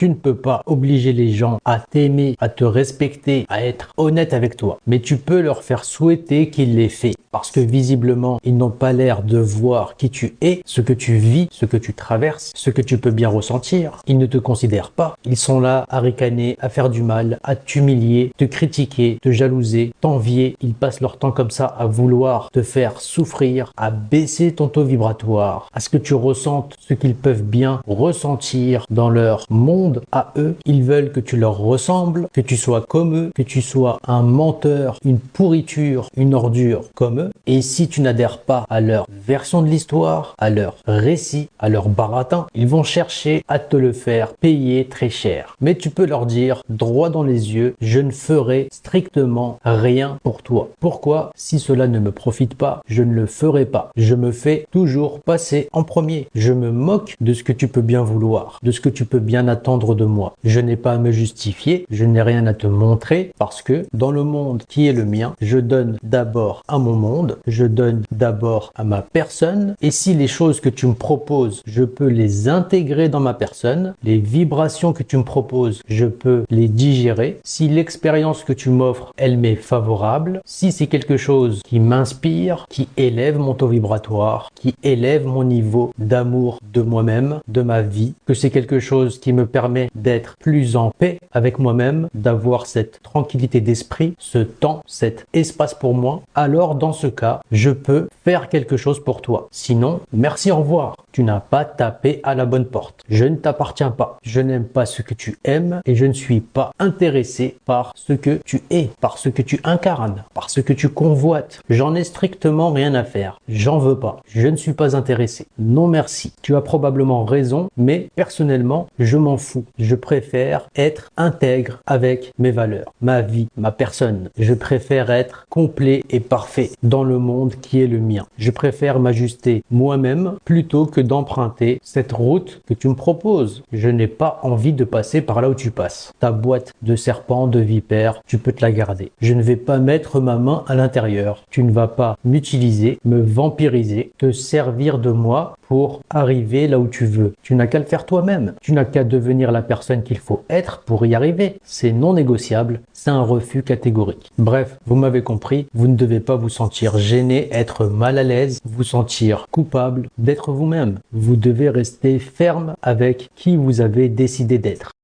Tu ne peux pas obliger les gens à t'aimer, à te respecter, à être honnête avec toi. Mais tu peux leur faire souhaiter qu'ils l'aient fait. Parce que visiblement, ils n'ont pas l'air de voir qui tu es, ce que tu vis, ce que tu traverses, ce que tu peux bien ressentir. Ils ne te considèrent pas. Ils sont là à ricaner, à faire du mal, à t'humilier, te critiquer, te jalouser, t'envier. Ils passent leur temps comme ça à vouloir te faire souffrir, à baisser ton taux vibratoire, à ce que tu ressentes ce qu'ils peuvent bien ressentir dans leur monde à eux. Ils veulent que tu leur ressembles, que tu sois comme eux, que tu sois un menteur, une pourriture, une ordure comme eux. Et si tu n'adhères pas à leur version de l'histoire, à leur récit, à leur baratin, ils vont chercher à te le faire payer très cher. Mais tu peux leur dire droit dans les yeux, je ne ferai strictement rien pour toi. Pourquoi? Si cela ne me profite pas, je ne le ferai pas. Je me fais toujours passer en premier. Je me moque de ce que tu peux bien vouloir, de ce que tu peux bien attendre de moi. Je n'ai pas à me justifier, je n'ai rien à te montrer parce que dans le monde qui est le mien, je donne d'abord à mon monde, je donne d'abord à ma personne, et si les choses que tu me proposes, je peux les intégrer dans ma personne, les vibrations que tu me proposes, je peux les digérer, si l'expérience que tu m'offres, elle m'est favorable, si c'est quelque chose qui m'inspire, qui élève mon taux vibratoire, qui élève mon niveau d'amour de moi-même, de ma vie, que c'est quelque chose qui me permet d'être plus en paix avec moi-même, d'avoir cette tranquillité d'esprit, ce temps, cet espace pour moi, alors dans ce cas, je peux faire quelque chose pour toi. Sinon, merci, au revoir. Tu n'as pas tapé à la bonne porte. Je ne t'appartiens pas. Je n'aime pas ce que tu aimes et je ne suis pas intéressé par ce que tu es, par ce que tu incarnes, par ce que tu convoites. J'en ai strictement rien à faire. J'en veux pas. Je ne suis pas intéressé. Non merci. Tu as probablement raison, mais personnellement, je m'en fous. Je préfère être intègre avec mes valeurs, ma vie, ma personne. Je préfère être complet et parfait dans le monde qui est le mien. Je préfère m'ajuster moi-même plutôt que d'emprunter cette route que tu me proposes. Je n'ai pas envie de passer par là où tu passes. Ta boîte de serpents, de vipères, tu peux te la garder. Je ne vais pas mettre ma main à l'intérieur. Tu ne vas pas m'utiliser, me vampiriser, te servir de moi pour arriver là où tu veux. Tu n'as qu'à le faire toi-même. Tu n'as qu'à devenir la personne qu'il faut être pour y arriver. C'est non négociable. C'est un refus catégorique. Bref, vous m'avez compris. Vous ne devez pas vous sentir gêné, être mal à l'aise, vous sentir coupable d'être vous-même. Vous devez rester ferme avec qui vous avez décidé d'être.